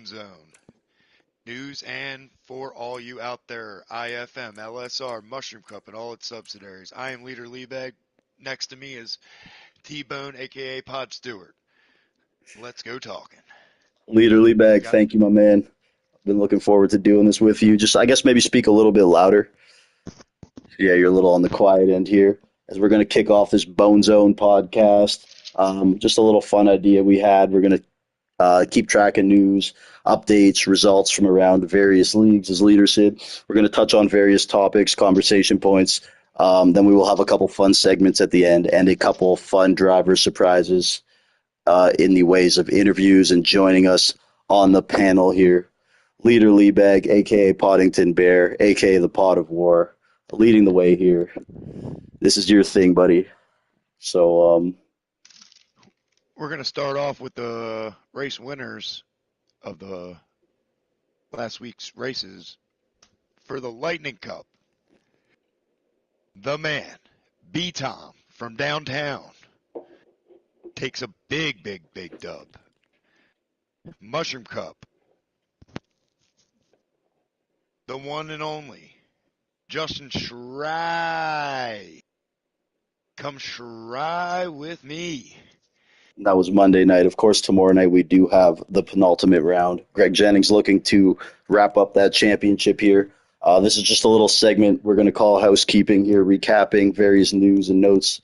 Zone. News and for all you out there, IFM, LSR, Mushroom Cup, and all its subsidiaries. I am Leeder Lee Bag. Next to me is Tbone, aka Pod Stewart. Let's go talking. Leader Lee Bag, Got thank you, my man. Been looking forward to doing this with you. Just, I guess, maybe speak a little bit louder. Yeah, you're a little on the quiet end here, as we're going to kick off this Bone Zone podcast. Just a little fun idea we had. We're going to keep track of news, updates, results from around the various leagues, as Leader said. We're going to touch on various topics, conversation points. Then we will have a couple fun segments at the end and a couple fun driver surprises in the ways of interviews and joining us on the panel here. Leader Lee Bag, aka Poddington Bear, aka the Pod of War, leading the way here. This is your thing, buddy. So, We're going to start off with the race winners of the last week's races for the Lightning Cup. The man, thom from downtown, takes a big dub. Mushroom Cup, the one and only Justin Schrei. Come Schrei with me. that was Monday night. Of course, tomorrow night we do have the penultimate round. Greg Jennings looking to wrap up that championship here. This is just a little segment we're going to call housekeeping here, recapping various news and notes,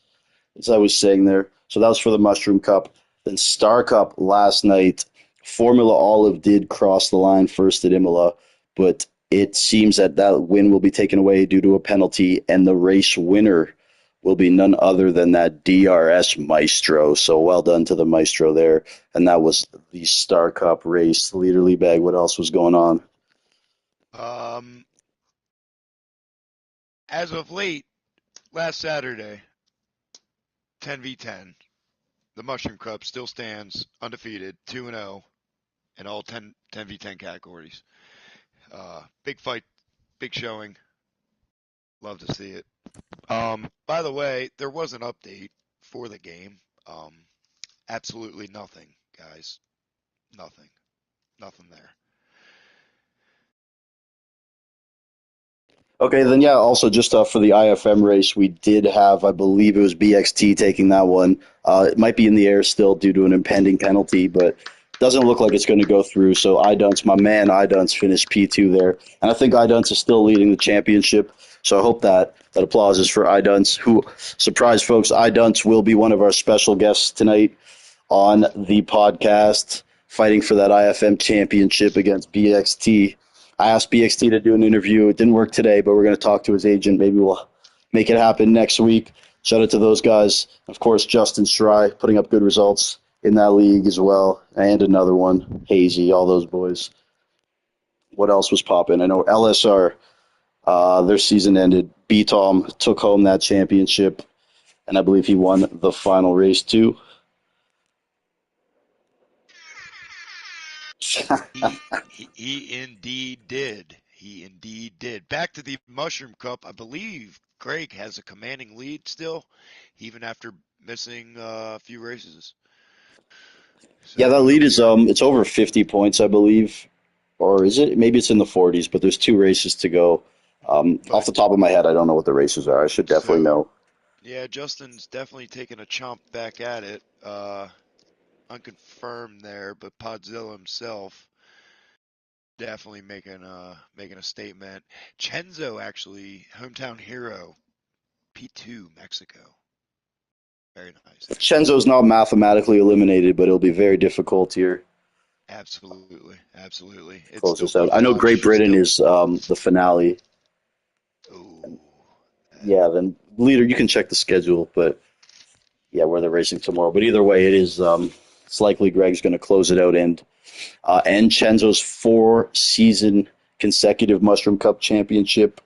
as I was saying there. So that was for the Mushroom Cup. Then Star Cup last night. Formula Olive did cross the line first at Imola, but it seems that that win will be taken away due to a penalty, and the race winner will be none other than that DRS Maestro. So well done to the Maestro there. And that was the Star Cup race. Leader Lee Bag, what else was going on? As of late, last Saturday, 10v10, the Mushroom Cup still stands undefeated, 2-0 in all 10v10 categories. Big fight, big showing. Love to see it. By the way, there was an update for the game. Absolutely nothing, guys. Nothing. Nothing there. Okay, then yeah, also just for the IFM race, we did have, I believe it was BXT taking that one. It might be in the air still due to an impending penalty, but doesn't look like it's going to go through. So Idunce, my man Idunce, finished P2 there. And I think Idunce is still leading the championship. So I hope that applause is for Idunce, who, surprise folks, Idunce will be one of our special guests tonight on the podcast, fighting for that IFM championship against BXT. I asked BXT to do an interview. It didn't work today, but we're going to talk to his agent. Maybe we'll make it happen next week. Shout out to those guys. Of course, Justin Schrei putting up good results in that league as well. And another one, Hazy, all those boys. What else was popping? I know LSR, their season ended. thom took home that championship, and I believe he won the final race too. He indeed did. He indeed did. Back to the Mushroom Cup. I believe Greg has a commanding lead still, even after missing a few races. So Yeah, that lead is it's over 50 points, I believe. Or is it? Maybe it's in the 40s, but there's two races to go. Off the top of my head, I don't know what the races are. I should definitely know. Yeah, Justin's definitely taking a chomp back at it. Unconfirmed there, but Podzilla himself definitely making a statement. Chenzo actually, hometown hero, P2 Mexico. Very nice. Chenzo's not mathematically eliminated, but it'll be very difficult here. Absolutely. It's Close still this out. good I know watch. Great Britain is the finale. Ooh. Yeah, then leader, you can check the schedule, but yeah, where they're racing tomorrow. But either way, it is it's likely Greg's going to close it out and end Chenzo's 4-season consecutive Mushroom Cup championship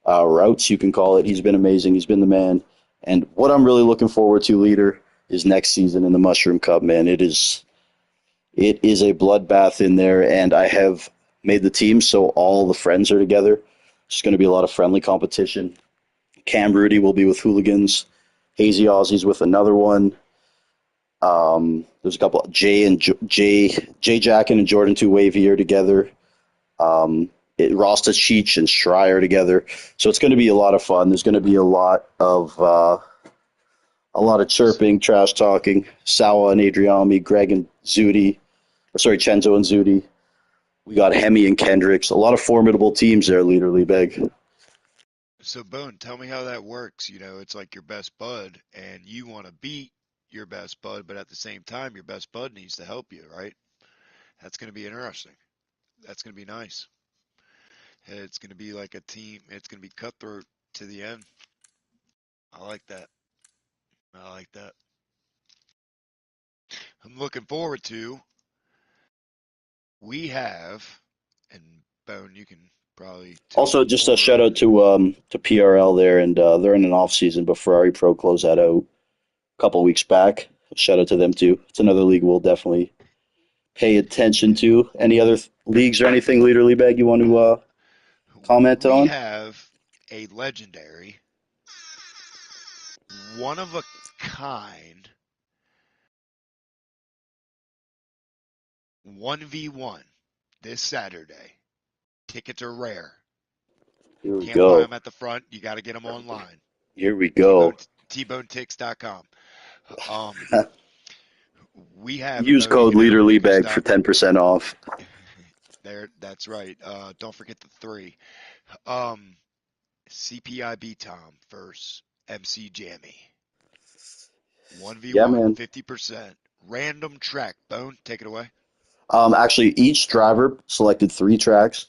routes, you can call it. He's been amazing. He's been the man. And what I'm really looking forward to, leader, is next season in the Mushroom Cup, man. It is a bloodbath in there, and I have made the team so all the friends are together. It's going to be a lot of friendly competition. Cam Rudy will be with Hooligans. Hazy Aussie's with another one. There's a couple. Jay Jacken and Jordan Two Wavy are together. Rasta Cheech and Schreier together. So it's going to be a lot of fun. There's going to be a lot of chirping, trash talking. Sawa and Adriami, Greg and Zudi, or sorry, Chenzo and Zudi. We got Hemi and Kendricks. A lot of formidable teams there, Leader Lee Bag. So, Bone, tell me how that works. It's like your best bud, and you want to beat your best bud, but at the same time, your best bud needs to help you, right? That's going to be interesting. That's going to be nice. It's going to be like a team. It's going to be cutthroat to the end. I like that. I like that. I'm looking forward to. We have, and Bone, you can probably tell Also, me just a more. shout out to PRL there, and they're in an off season, but Ferrari Pro closed that out a couple weeks back. Shout out to them too. It's another league we'll definitely pay attention to. Any other leagues or anything, Leader Lee Bag, you want to comment We on? have a legendary, one of a kind 1v1 this Saturday. Tickets are rare. Here we Can't buy go. them at the front. You got to get them online. Here we Tbone go. tbonetix.com. Um, we have Use Bone. You code can never Leader make me Leabag for stop. 10% off. There, that's right. Don't forget the three. Um, Cpi B Tom versus MC Jammy. Yeah, 1v1, man. 50%. Random track. Bone, take it away. Actually, each driver selected three tracks.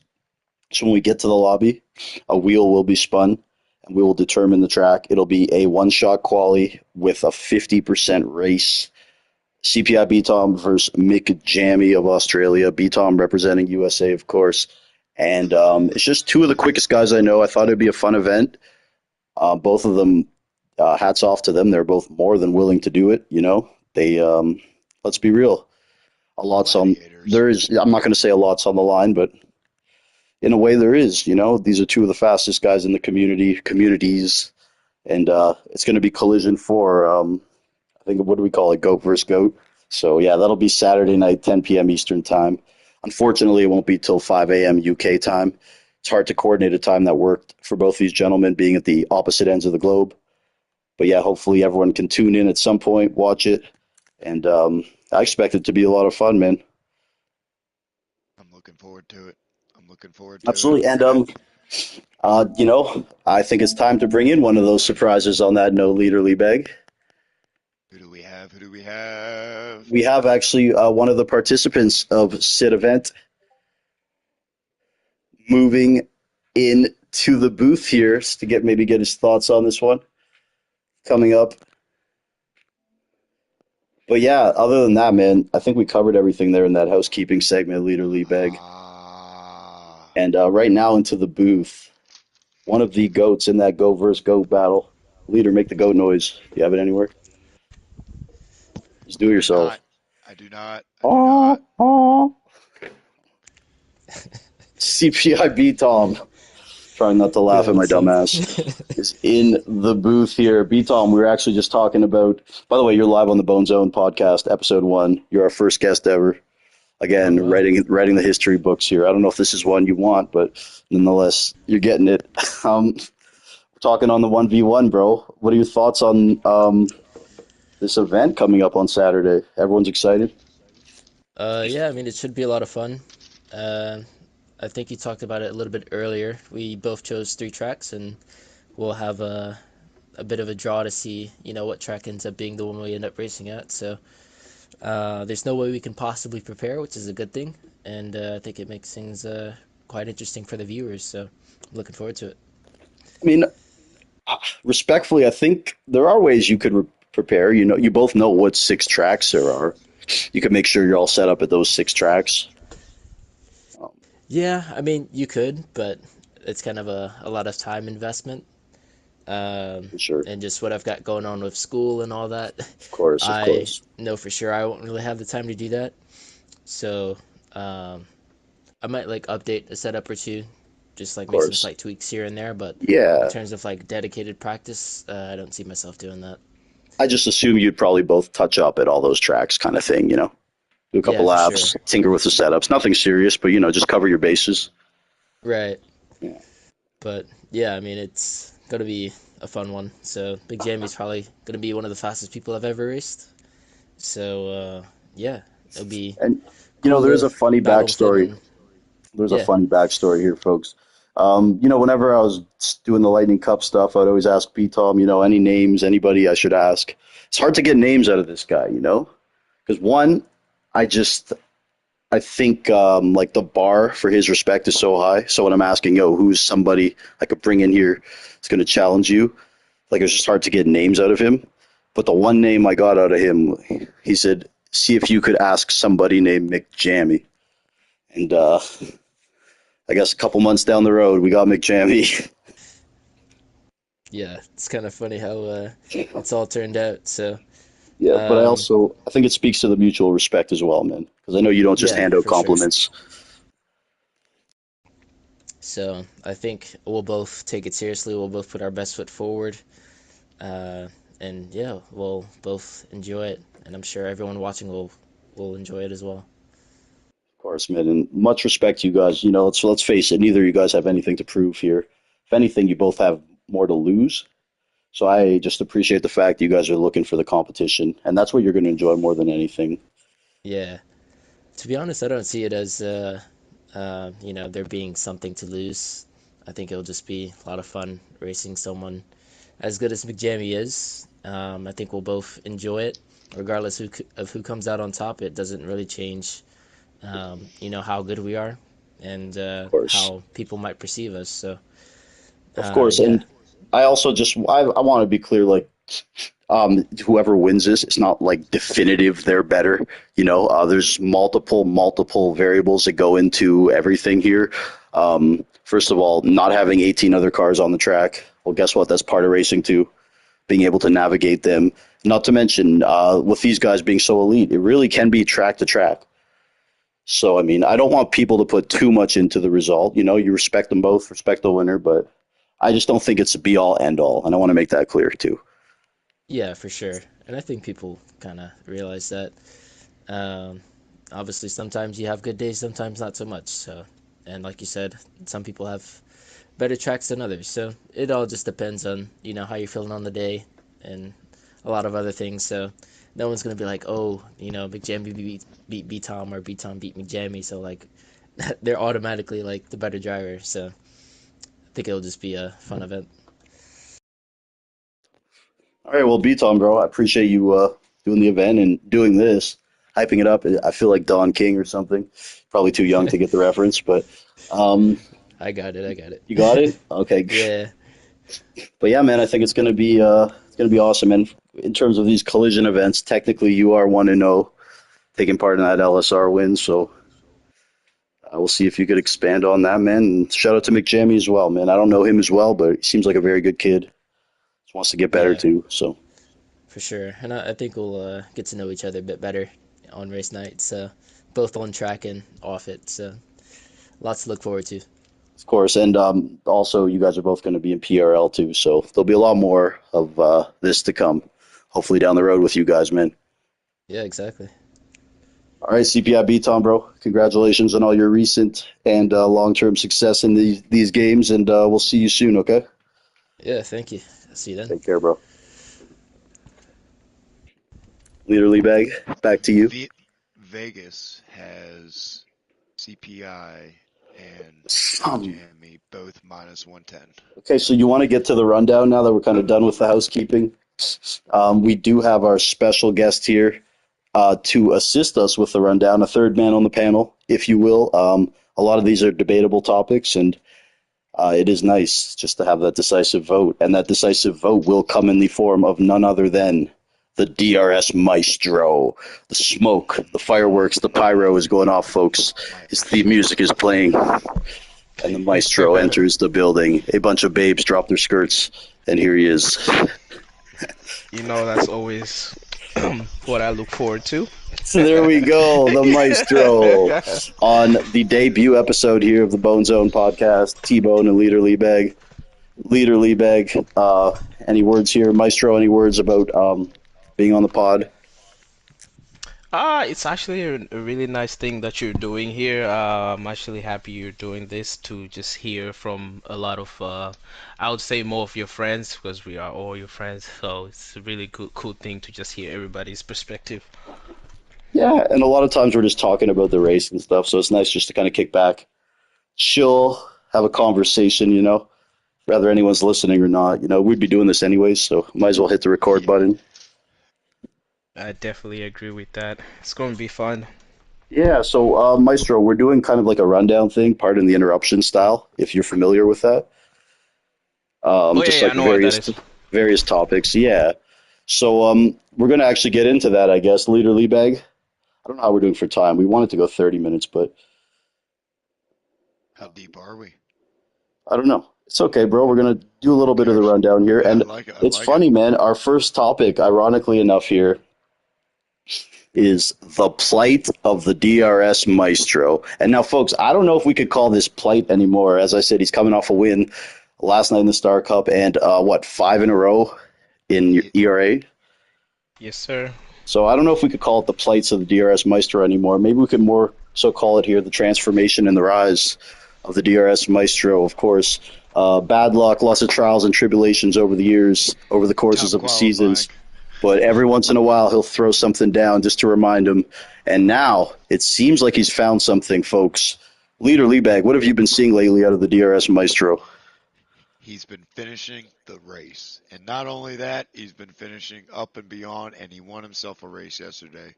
So when we get to the lobby, a wheel will be spun and we will determine the track. It'll be a one shot quali with a 50% race. CPI BTOM versus Mick Jammy of Australia. BTOM representing USA, of course. And it's just two of the quickest guys I know. I thought it'd be a fun event. Both of them, hats off to them. They're both more than willing to do it. Let's be real. A lot's on. Gladiators. There is. I'm not going to say a lot's on the line, but in a way there is. These are two of the fastest guys in the communities, and it's going to be collision for. I think what do we call it? Goat versus goat. So yeah, that'll be Saturday night, 10 p.m. Eastern time. Unfortunately, it won't be till 5 a.m. UK time. It's hard to coordinate a time that worked for both these gentlemen being at the opposite ends of the globe. But yeah, hopefully everyone can tune in at some point, watch it, and I expect it to be a lot of fun, man. I'm looking forward to it. I'm looking forward to it. Absolutely, We're and gonna. I think it's time to bring in one of those surprises on that no leaderly beg. Who do we have? Who do we have? We have actually one of the participants of Sid event moving in to the booth here to get his thoughts on this one coming up. But yeah, other than that, man, I think we covered everything there in that housekeeping segment, Leader Lee Beg. Ah, And right now into the booth, one of the goats in that goat versus goat battle. Leader, make the goat noise. Do you have it anywhere? Just do it I do yourself. not. I do not. I do Oh, not. oh. CPIB Tom, trying not to Yeah, laugh at my what's up? dumbass, is in the booth here. B Tom, we were actually just talking about. By the way, you're live on the Bone Zone podcast, episode one. You're our first guest ever. Oh Again, wow. writing the history books here. I don't know if this is one you want, but nonetheless, you're getting it. Talking on the 1v1, bro. What are your thoughts on this event coming up on Saturday? Everyone's excited. Yeah, I mean it should be a lot of fun. Uh, I think you talked about it a little bit earlier. We both chose three tracks, and we'll have a bit of a draw to see, what track ends up being the one we end up racing at. So there's no way we can possibly prepare, which is a good thing, and I think it makes things quite interesting for the viewers. So I'm looking forward to it. I mean, respectfully, I think there are ways you could prepare. You both know what six tracks there are. You could make sure you're all set up at those six tracks. Um, Yeah, I mean you could, but it's kind of a lot of time investment. for sure, And just what I've got going on with school and all that, of I course, know for sure I won't really have the time to do that. So um, I might like update a setup or two, just of like make some course. slight tweaks here and there. But in Yeah, terms of like dedicated practice, I don't see myself doing that. I just assume you'd probably both touch up at all those tracks kind of thing, do a couple Yeah, for laps, sure. tinker with the setups, nothing serious, but, just cover your bases. Right. Yeah. But yeah, I mean, it's gonna be a fun one. So Big Jamie's probably gonna be one of the fastest people I've ever raced. So yeah, it'll be And, cool there is to a funny battle with him, backstory. and There's a yeah, funny backstory here, folks. Whenever I was doing the Lightning Cup stuff, I'd always ask Tom, any names, anybody I should ask. It's hard to get names out of this guy, because one, I just I think like the bar for his respect is so high. So when I'm asking, who's somebody I could bring in here that's going to challenge you, like it's just hard to get names out of him. But the one name I got out of him, he said, "See if you could ask somebody named McJammy." And I guess a couple months down the road, we got McJammy. yeah, it's kind of funny how it's all turned out. So Yeah, but um, I think it speaks to the mutual respect as well, man. Because I know you don't just yeah, hand out for sure. compliments. So I think we'll both take it seriously. We'll both put our best foot forward. Uh, and yeah, we'll both enjoy it, and I'm sure everyone watching will enjoy it as well. Of course, man, and much respect to you guys. Let's face it, neither of you guys have anything to prove here. If anything, you both have more to lose. So I just appreciate the fact that you guys are looking for the competition, and that's what you're going to enjoy more than anything. Yeah, to be honest, I don't see it as there being something to lose. I think it'll just be a lot of fun racing someone as good as McJamie is. I think we'll both enjoy it, regardless of who comes out on top. It doesn't really change, how good we are and Of course, how people might perceive us. So, of course, yeah, and I also just I want to be clear, like whoever wins this, it's not like definitive they're better. There's multiple variables that go into everything here. First of all, not having 18 other cars on the track. Well, guess what? That's part of racing too. Being able to navigate them. Not to mention, with these guys being so elite, it really can be track to track. So, I mean, I don't want people to put too much into the result. You respect them both, respect the winner, but I just don't think it's a be all end all. And I want to make that clear too. yeah, for sure. And I think people kind of realize that. Um, Obviously, sometimes you have good days, sometimes not so much. So, and like you said, some people have better tracks than others. So it all just depends on, how you're feeling on the day and a lot of other things. So no one's gonna be like, oh, McJamie beat B Tom or B Tom beat McJamie. So like they're automatically like the better driver. So I think it'll just be a fun event. All right, well, B-Tom, bro, I appreciate you doing the event and doing this, hyping it up. I feel like Don King or something. Probably too young to get the reference, but um, I got it. I got you got it. it. Okay, Yeah. but yeah, man, I think it's gonna be awesome. And in terms of these collision events, technically you are 1-0, taking part in that LSR win. So I will see if you could expand on that, man. And shout out to McJamie as well, man. I don't know him as well, but he seems like a very good kid. Just wants to get better Yeah, too. So for sure. And I think we'll get to know each other a bit better on race night. So both on track and off it. So lots to look forward to. of course, and also you guys are both going to be in PRL too. So there'll be a lot more of this to come. Hopefully down the road with you guys, man. Yeah, exactly. All right, CPI B, Tom, bro. Congratulations on all your recent and long-term success in these games, and we'll see you soon. Okay. Yeah, thank you. See you then. Take care, bro. Leader Lee Bag, back to you. Vegas has CPI and Um, McJamie both minus 110. okay, so you want to get to the rundown now that we're kind of done with the housekeeping? We do have our special guest here to assist us with the rundown, a third man on the panel, if you will. A lot of these are debatable topics, and it is nice just to have that decisive vote. And that decisive vote will come in the form of none other than the DRS Maestro. The smoke, the fireworks, the pyro is going off, folks. The music is playing, and the Maestro enters the building. A bunch of babes drop their skirts, and here he is. That's always what I look forward to. So there we go, the Maestro on the debut episode here of the Bone Zone podcast. Tbone and Leeder Lee Bag. Leader Lee Bag. Any words here, Maestro? Any words about being on the pod? It's actually a really nice thing that you're doing here. I'm actually happy you're doing this to just hear from a lot of, I would say more of your friends because we are all your friends. So it's a really cool thing to just hear everybody's perspective. Yeah, and a lot of times we're just talking about the race and stuff, so it's nice just to kind of kick back, chill, have a conversation, whether anyone's listening or not. We'd be doing this anyways, so might as well hit the record Yeah. button. I definitely agree with that. It's going to be fun. Yeah, so Maestro, we're doing kind of like a rundown thing, pardon the interruption style, if you're familiar with that. Oh yeah, Just yeah, I like know what that various is. various topics. Yeah. So we're gonna actually get into that, I guess. Leader Lee Bag. I don't know how we're doing for time. We wanted to go 30 minutes, but How deep are we? I don't know. It's okay, bro. We're gonna do a Who little bit of the cares? rundown here, Yeah, I and like it. I it's like it. funny, man. Our first topic, ironically enough, here is the plight of the DRS Maestro. And now, folks, I don't know if we could call this plight anymore. As I said, he's coming off a win last night in the Star Cup, and what, five in a row in It, ERA. Yes, sir. So I don't know if we could call it the plights of the DRS Maestro anymore. Maybe we could more so call it here the transformation and the rise of the DRS Maestro. Of course, bad luck, lots of trials and tribulations over the years, over the courses top of the qualifying. seasons. But every once in a while, he'll throw something down just to remind him. And now it seems like he's found something, folks. Leader Liebag, what have you been seeing lately out of the DRS Maestro? He's been finishing the race. And not only that, he's been finishing up and beyond, and he won himself a race yesterday.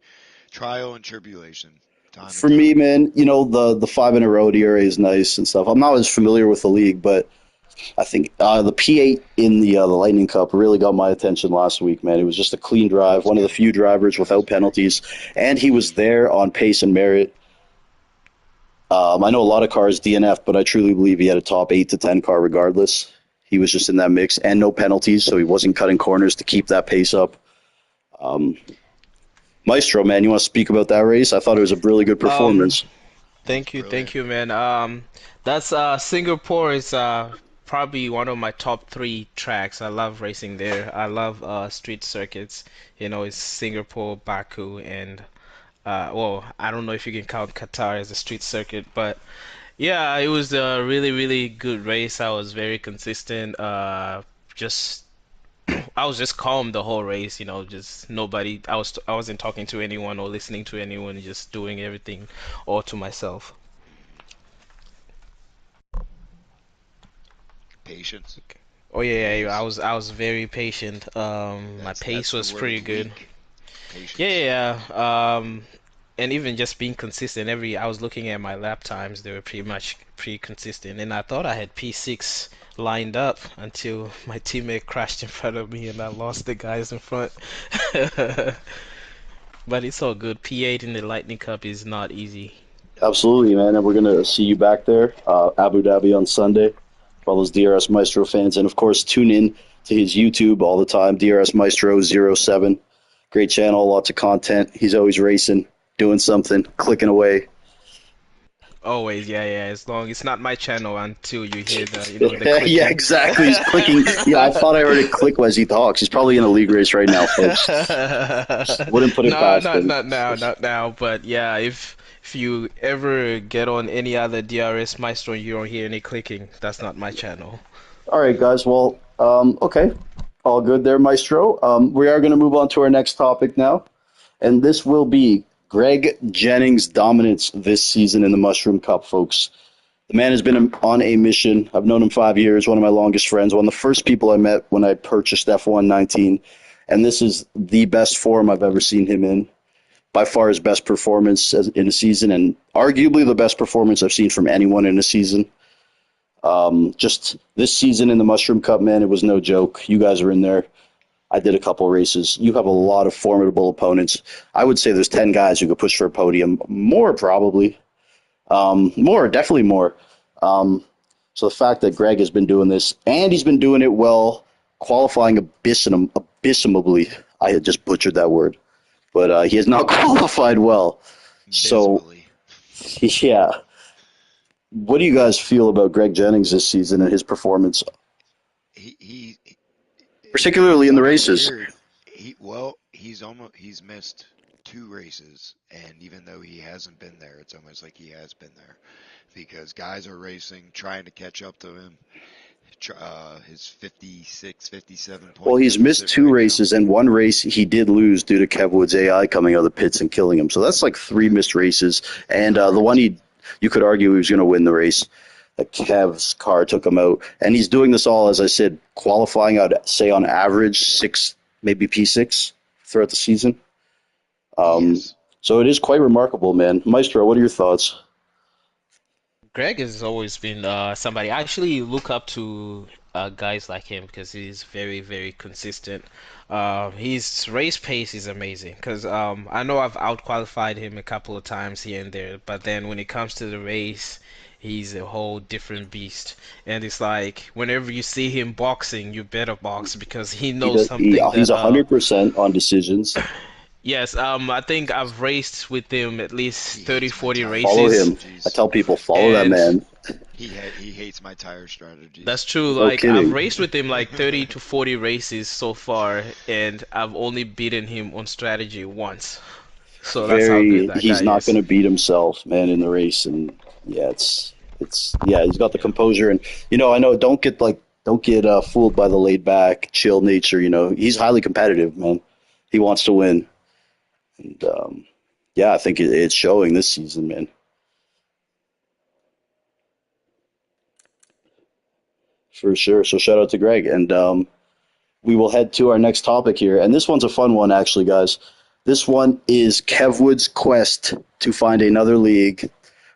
Trial and tribulation, time and For time me, again. man, the five in a row DRA is nice and stuff. I'm not as familiar with the league, but I think the P8 in the Lightning Cup really got my attention last week, man. It was just a clean That drive, was one of the good. few drivers That was without very good. penalties, and he was there on pace and merit. I know a lot of cars DNF, but I truly believe he had a top 8 to 10 car regardless. He was just in that mix and no penalties, so he wasn't cutting corners to keep that pace up. Um, Maestro, man, you want to speak about that race? I thought it was a really good Um, performance. It was thank brilliant. you, man. That's Singapore is probably one of my top three tracks. I love racing there. I love street circuits. It's Singapore, Baku, and well, I don't know if you can count Qatar as a street circuit, but yeah, it was a really, really good race. I was very consistent. Just I was just calm the whole race. Just nobody. I wasn't talking to anyone or listening to anyone. Just doing everything all to myself. Patience. Oh yeah, yeah, I Always. was I was very patient. My pace That's the was word of pretty the good. week. Yeah, Patience. yeah, yeah. And even just being consistent. I was looking at my lap times; they were pretty consistent. And I thought I had P6 lined up until my teammate crashed in front of me, and I lost the guys in front. But it's all good. P8 in the Lightning Cup is not easy. Absolutely, man. And we're going to see you back there, Abu Dhabi on Sunday, for all those DRS Maestro fans. And of course, tune in to his YouTube all the time, DRS Maestro 07. Great channel, lots of content. He's always racing, doing something, clicking away. Always, yeah, yeah. As long it's not my channel until you hear the Yeah, clicking. exactly. He's clicking. Yeah, I thought I heard it click as he talks. He's probably in a league race right now, folks. Wouldn't put it No, past not him. not now, not now. But yeah, if you ever get on any other DRS Maestro and you don't hear any clicking, that's not my channel. All right, guys. Well, okay. All good there, Maestro. We are going to move on to our next topic now. And this will be Greg Jennings' dominance this season in the Mushroom Cup, folks. The man has been on a mission. I've known him 5 years, one of my longest friends, one of the first people I met when I purchased F119. And this is the best form I've ever seen him in. By far his best performance in a season, and arguably the best performance I've seen from anyone in a season. Just this season in the Mushroom Cup, man, it was no joke. You guys were in there. I did a couple races. You have a lot of formidable opponents. I would say there's 10 guys who could push for a podium. More, probably. More, definitely more. Um, so the fact that Greg has been doing this, and he's been doing it well, qualifying abysmally. I had just butchered that word, but he has not qualified well. So, Abysmally. yeah. What do you guys feel about Greg Jennings this season and his performance, He particularly it's in the races? unweird. He he's missed 2 races, and even though he hasn't been there, it's almost like he has been there because guys are racing, trying to catch up to him. His 56, 57 Well, point he's missed deficit 2 right now. races, and 1 race he did lose due to Kev Wood's AI coming out of the pits and killing him. So that's like 3 missed races. And the one you could argue he was going to win the race. Kev's car took him out. And he's doing this all, as I said, qualifying out, say, on average, 6, maybe P6 throughout the season. Yes. So it is quite remarkable, man. Maestro, what are your thoughts? Greg has always been somebody I actually look up to guys like him because he's very, very consistent. His race pace is amazing because I know I've outqualified him a couple of times here and there, but then when it comes to the race, he's a whole different beast. And it's like whenever you see him boxing, you better box because he knows something He's that 100% on decisions. yes, I think I've raced with him at least He 30, hates my 40 tire Follow races. him. I strategies. tell people, follow that And man. He hates my tire that's strategies. true. No Like I've kidding. raced with him like 30 to 40 races so far, and I've only beaten him on strategy once. So that's how good that He's guy not going is. to beat himself, man, in the race. And yeah, yeah, he's got the composure. And, I know, don't get fooled by the laid back, chill nature. He's highly competitive, man. He wants to win. And, yeah, I think it's showing this season, man. For sure. So shout out to Greg. And we will head to our next topic here. And this one's a fun one, actually, guys. This one is Kev Wood's quest to find another league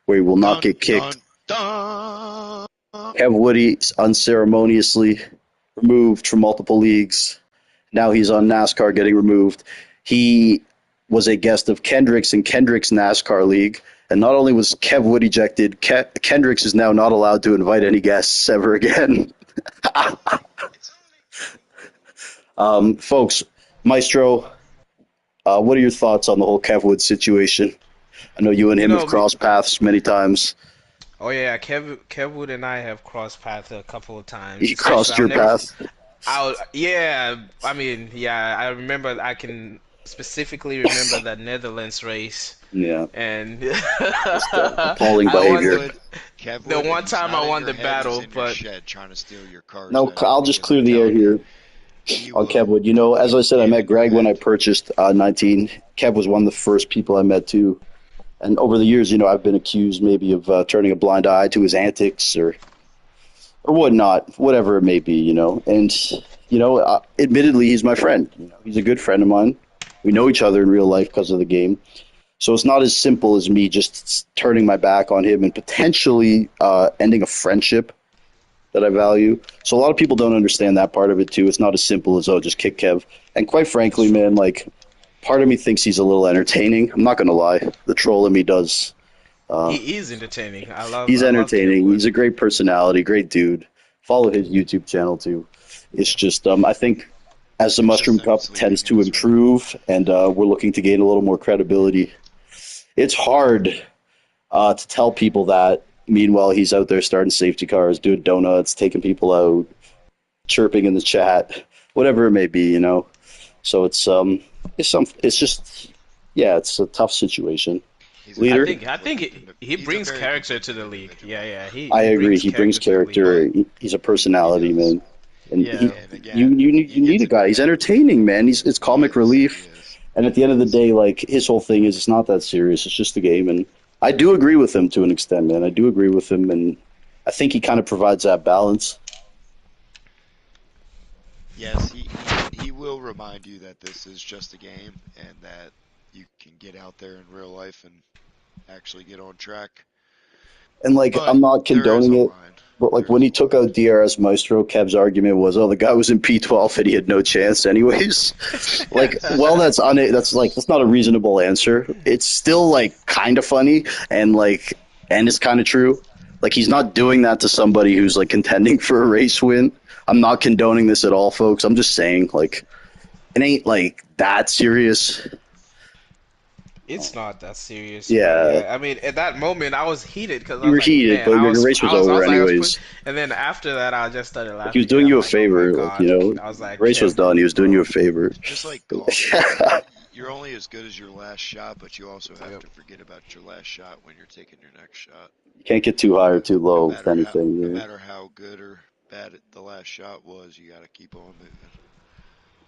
where he will not Dun get kicked. dun dun. Kev Woody unceremoniously removed from multiple leagues. Now he's on NASCAR getting removed. He was a guest of Kendrick's in Kendrick's NASCAR league. And not only was Kev Wood ejected, Kendrick's is now not allowed to invite any guests ever again. Folks, Maestro, what are your thoughts on the whole Kev Wood situation? I know you and You him have know, me, crossed paths many times. oh yeah, Kevwood and I have crossed paths a couple of times. He Especially, crossed I'll your never, path. yeah, I mean, yeah, I remember. I can specifically remember that Netherlands race, Yeah, and just appalling I won behavior. Kev the Wood, if one he's time not I in won your the head, he's battle, in your but shed trying to steal your cars No, better I'll just because I'm clear the air telling you, here he on Kev will. Wood. As I said, I Get met in your Greg when I head. purchased 19. Kev was one of the first people I met too. And over the years, I've been accused maybe of turning a blind eye to his antics or whatnot, whatever it may be. And admittedly, he's my friend. He's a good friend of mine. We know each other in real life because of the game. So it's not as simple as me just turning my back on him and potentially ending a friendship that I value. So a lot of people don't understand that part of it too. It's not as simple as, oh, just kick Kev. And quite that's frankly, true. man, like part of me thinks he's a little entertaining. I'm not gonna lie. The troll in me does. Uh, He is entertaining. he's I love entertaining. Kevwood. He's a great personality, great dude. Follow his YouTube channel too. It's just I think as the It's just Mushroom him Cup sleeping tends in to his room. improve and we're looking to gain a little more credibility, it's hard to tell people that. Meanwhile, he's out there starting safety cars, doing donuts, taking people out, chirping in the chat, whatever it may be. So it's just yeah, it's a tough situation. He's a I Leader, very think I think conflicted. he He's a brings very character to conflicted the league. individual. Yeah, yeah, I he agree. brings He brings character to the league. But character. He's a he personality, does. man. And Yeah. And you again, you need he you need gets a guy. into He's that. entertaining, man. It's He comic is. He relief. is. And at the He end of the is. day, like his whole thing is, it's not that serious. It's just a game. And I do agree with him to an extent, man. I do agree with him, and I think he kind of provides that balance. Yes, he will remind you that this is just a game and that you can get out there in real life and actually get on track. And like, But I'm not there is condoning a it, line. but like There when is he a took line. out DRS Maestro, Kev's argument was, "Oh, the guy was in P12 and he had no chance, anyways." Like, well, that's not a reasonable answer. It's still like kind of funny and it's kind of true. Like he's not doing that to somebody who's like contending for a race win. I'm not condoning this at all, folks. I'm just saying like it ain't like that serious. It's not that serious, but Yeah, yeah, I mean, at that moment, I was heated because I you was were like, heated, man, but your race was over I was put, anyways. and then after that, I just started Like he was laughing doing because I'm you a like, oh my favor, like God, I was the like, race was done. He Kevin, was doing you a bro. favor. It's just like golf, man. You're only as good as your last shot, but you also have Yep. to forget about your last shot when you're taking your next shot. You can't get too high or too No low, if matter how, anything. no Yeah. matter how good or bad the last shot was, you got to keep on moving.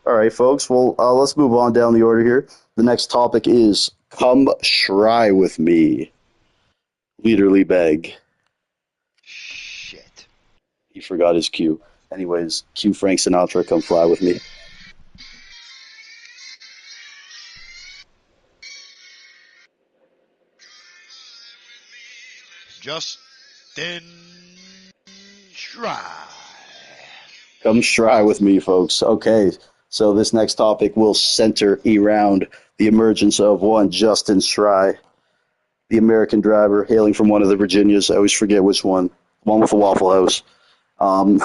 All right, folks. Well, let's move on down the order here. The next topic is "Come Shry with Me." Leeder Lee Bag. Shit. He forgot his cue. Anyways, cue Frank Sinatra. Come fly with me. Justin Schry. Come Shry with me, folks. Okay, so this next topic will center around the emergence of one Justin Shry, the American driver hailing from one of the Virginias. I always forget which one. One with the Waffle House. Um,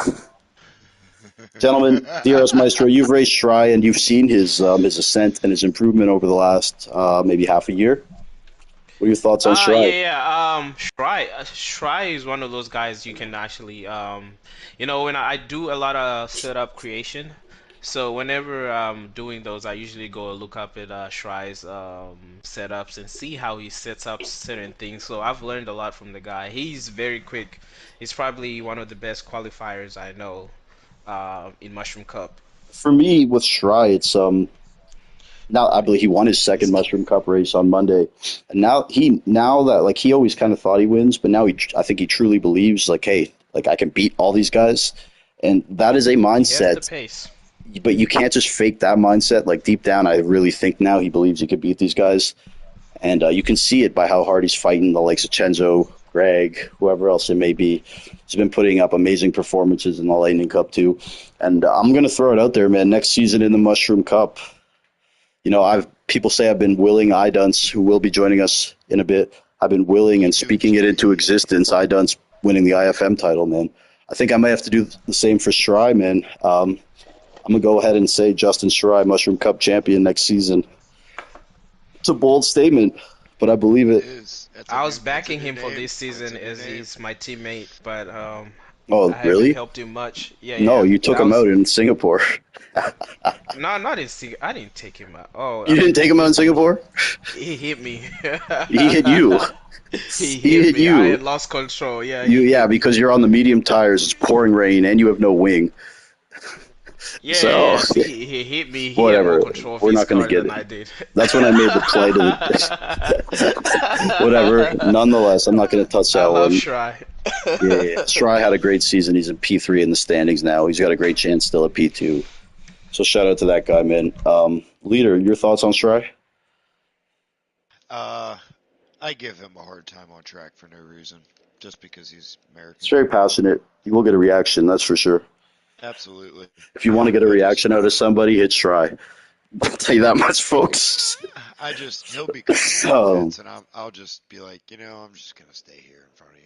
Gentlemen, DRS Maestro, you've raced Shry and you've seen his ascent and his improvement over the last maybe half a year. What are your thoughts on Yeah, Shry? yeah. Shry is one of those guys you can actually, when I do a lot of setup creation, so whenever I'm doing those, I usually go look up at Shry's setups and see how he sets up certain things. So I've learned a lot from the guy. He's very quick. He's probably one of the best qualifiers I know in Mushroom Cup. For me, with Shry, it's now I believe he won his second Mushroom Cup race on Monday, and now that like he always kind of thought he wins, but now I think he truly believes like, hey, like I can beat all these guys, and that is a He has the mindset. pace. But you can't just fake that mindset. Like deep down, I really think now he believes he could beat these guys. And you can see it by how hard he's fighting the likes of Chenzo, Greg, whoever else it may be. He's been putting up amazing performances in the Lightning Cup too. And I'm gonna throw it out there, man. Next season in the Mushroom Cup, I've people say I've been willing Idunce, who will be joining us in a bit. I've been willing and speaking it into existence. Idunce winning the IFM title, man. I think I may have to do the same for Shry, man. I'm gonna go ahead and say Justin Shry, Mushroom Cup champion next season. It's a bold statement, but I believe It it. is. I was That's a backing new him for name. this That's season a new as name. he's my teammate, but Oh, I haven't really? helped him much. Yeah, No, yeah. you took That him was out in Singapore. no, not in Sing. I didn't take him out. Oh, I You didn't mean, take him out in Singapore? he hit me. He hit you. He He hit hit me. I you. had lost control. Yeah, You, he yeah, hit me. because you're on the medium tires. It's pouring rain, and you have no wing. Yeah, yeah, So, yeah. So he hit me. He had more whatever. control of We're his not going to car get than it. I did. That's when I made the play to the. Whatever. Nonetheless, I'm not going to touch I that love one. Shry. Yeah. Stry had a great season. He's in P3 in the standings now. He's got a great chance still at P2. So shout out to that guy, man. Leader, your thoughts on Stry? Uh, I give him a hard time on track for no reason, just because he's He's American. very passionate. You will get a reaction, that's for sure. Absolutely. If you want to get a I just, reaction out of somebody, hit Stry. I'll tell you that much, folks. he'll be coming in the Um, pits, and I'll just be like, I'm just gonna stay here in front of you.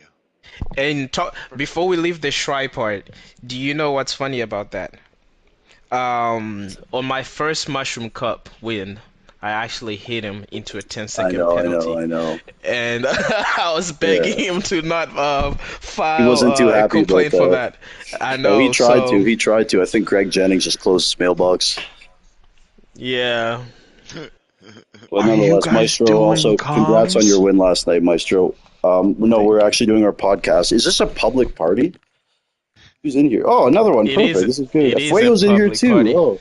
And before we leave the Shry part, do you know what's funny about that? On my first Mushroom Cup win, I actually hit him into a 10 I second know, I know, penalty. I know. And I was begging Yeah. him to not He file wasn't too a happy about complaint for that. that. I No, he know, tried to. so He tried to. I think Greg Jennings just closed his mailbox. yeah. But Are you nonetheless, guys Maestro, doing also congrats on your comms? win last night, Maestro. No, we're Thank you. actually doing our podcast. Is this a public party? Who's in here? Oh, another one. It Perfect. is This is good. it is a Fuego's in here public too. party. Oh,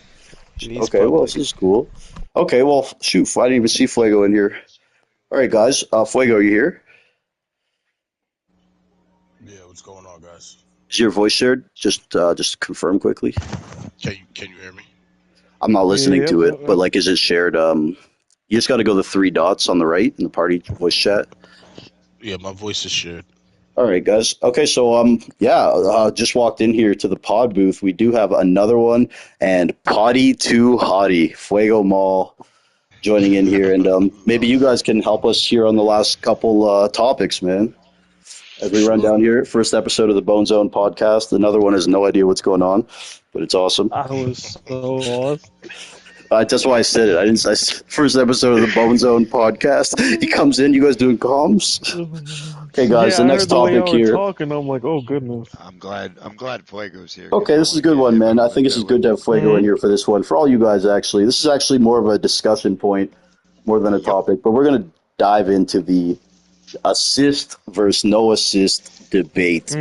It is okay. Well, this public. is cool. Okay, well, shoot. I didn't even see Fuego in here. All right, guys. Fuego, are you here? Yeah, what's going on, guys? Is your voice shared? Just confirm quickly. Can you hear me? I'm not listening Yep, to yep, it, but yep. like, is it shared? You just got to go the three dots on the right in the party voice chat. Yeah, my voice is shared. All right, guys. Okay, so just walked in here to the pod booth. We do have another one, and Potty Too Hottie, Fuegomal, joining in here, and maybe Love you it. guys can help us here on the last couple topics, man. As For we run sure. down here, first episode of the Bone Zone podcast. Another one has no idea what's going on, but it's awesome. I was so lost. That's why I said it. I didn't. First episode of the Bone Zone podcast. He comes in. You guys doing comms? Okay, guys. Yeah, The I next heard the way topic y'all were here. talking. I'm like, oh goodness. I'm glad Fuego's here because Okay, I this is a want to good get one, him man. out I of the think this is good villain. to have Fuego in here for this one. For all you guys, actually, this is actually more of a discussion point more than a Yep. topic. But we're gonna dive into the assist versus no assist debate.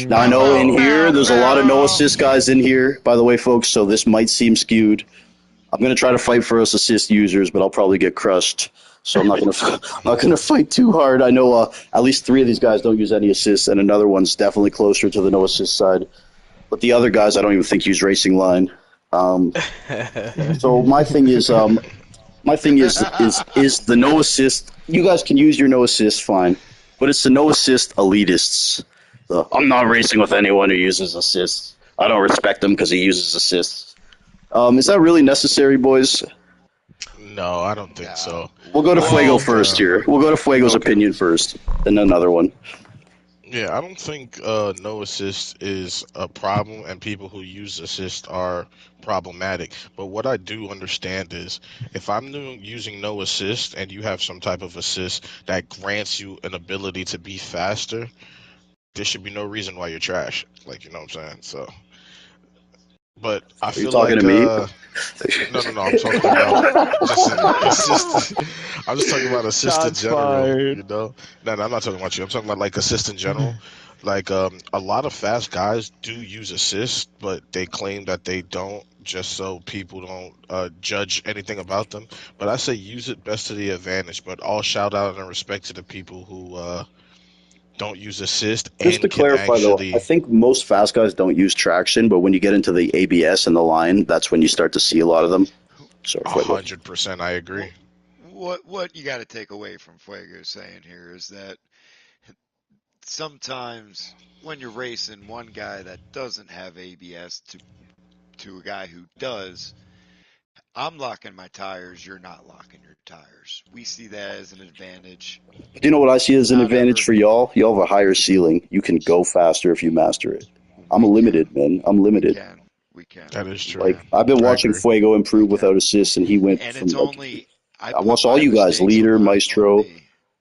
Now I know in here there's a lot of no assist guys in here, by the way, folks. So this might seem skewed. I'm gonna try to fight for us assist users, but I'll probably get crushed. So I'm not gonna I'm not gonna fight too hard. I know at least 3 of these guys don't use any assists, and another one's definitely closer to the no assist side. But the other guys, I don't even think use racing line. So my thing is the no assist. You guys can use your no assist, fine, but it's the no assist elitists. I'm not racing with anyone who uses assists. I don't respect him because he uses assists. Is that really necessary, boys? No, I don't think No. so. We'll go to Well, Fuego first here. We'll go to Fuego's Okay. opinion first, then another one. Yeah, I don't think no assist is a problem, and people who use assist are problematic. But what I do understand is if I'm using no assist and you have some type of assist that grants you an ability to be faster, there should be no reason why you're trash. Like, you know what I'm saying? So, but I Are you feel talking like to me? no, I'm talking about just assist. I'm just talking about assist in Shots general, fired. you know. No, I'm not talking about you. I'm talking about like assist in general. Like a lot of fast guys do use assist, but they claim that they don't, just so people don't judge anything about them. But I say use it best to the advantage. But all shout out and respect to the people who don't use assist Just to and can clarify, though, I actually. think most fast guys don't use traction, but when you get into the ABS and the line, that's when you start to see a lot of them. So, Fuego. 100%, I agree. What you got to take away from Fuego saying here is that sometimes when you're racing one guy that doesn't have ABS to a guy who does, I'm locking my tires, you're not locking your tires. We see that as an advantage. Do you know what I see as an Not advantage ever. for y'all? Y'all have a higher ceiling. You can go faster if you master it. I'm We limited, can. man. I'm We limited. can. We can. That is We true. Like, can. I've been I watching agree. Fuego We improve can. without assists, and he went And from, it's like, only I I put watched all my you guys, mistakes Leader, on Maestro. me.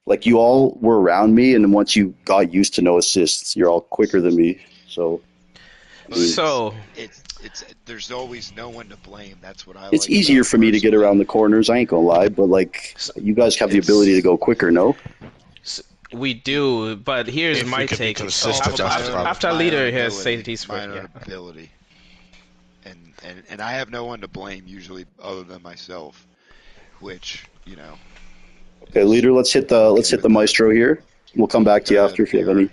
Like, you all were around me, and once you got used to no assists, you're all quicker than me. So, But So, it's there's always no one to blame. That's what I it's like easier about it for me to get personally. around the corners, I ain't gonna lie, but, like, s- you guys have the ability to It's go quicker, no? we do, but here's If we my could be take. it's all consistent, for that's my the own problem. After my own leader has said ability, his my yeah. own ability, and I have no one to blame usually other than myself, which Okay, is Leader, I'm let's okay hit the with that. Maestro here. We'll come back to Go you ahead, after if you have Leroy. any.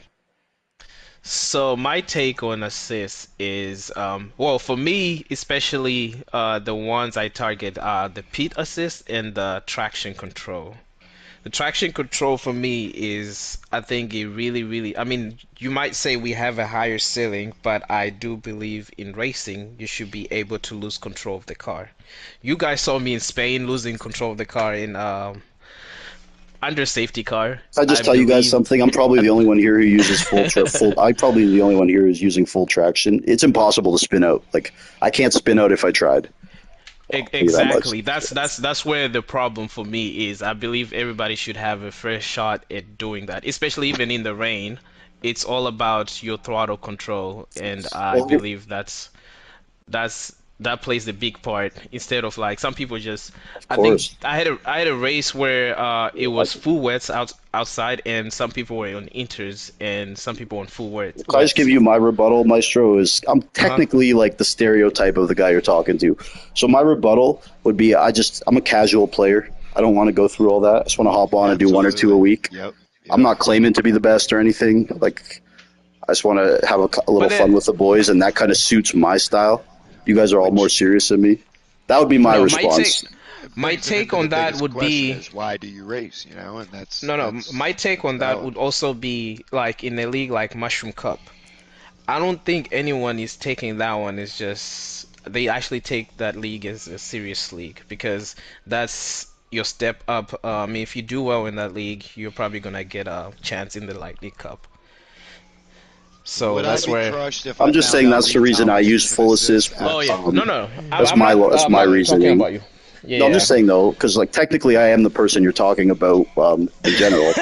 So my take on assists is, well, for me, especially the ones I target are the pit assist and the traction control. The traction control for me is, I think it really, really, I mean, you might say we have a higher ceiling, but I do believe in racing, you should be able to lose control of the car. You guys saw me in Spain losing control of the car in under safety car. I I just tell you guys believe. something. I'm probably the only one here who uses full. I'm probably the only one here who's using full traction. It's impossible to spin out. Like I can't spin out if I tried. I'll tell you that much. Exactly. That's where the problem for me is. I believe everybody should have a fresh shot at doing that, especially even in the rain. It's all about your throttle control, and I Well, believe that's that plays a big part instead of like some people just of I think course. I had a race where it I, was full wets outside and some people were on inters and some people on full I just give wets. you my rebuttal, Maestro. Is I'm Uh-huh. technically like the stereotype of the guy you're talking to. So my rebuttal would be I'm a casual player. I don't want to go through all that. I just want to hop on and do one or two a Absolutely. week. Yep. I'm Yep. not claiming to be the best or anything. Like I just want to have a little But then fun with the boys, and that kind of suits my style. You guys are all more Which serious than me. That would be my no, response. my brings it take into the on that biggest would question be is why do you race? And no, my take that's on that valid. would also be like in a league like Mushroom Cup. I don't think anyone is taking that one. It's just they actually take that league as a serious league because that's your step up. If you do well in that league, you're probably gonna get a chance in the Light League Cup. So Would I that's be where. crushed if I'm I just found saying out that's Lee the reason I use Thomas can full assist. assist? Oh yeah, no, no, That's I'm my not. that's I'm my not talking reasoning. about you. No, I'm Yeah. just saying though, because like technically I am the person you're talking about in general.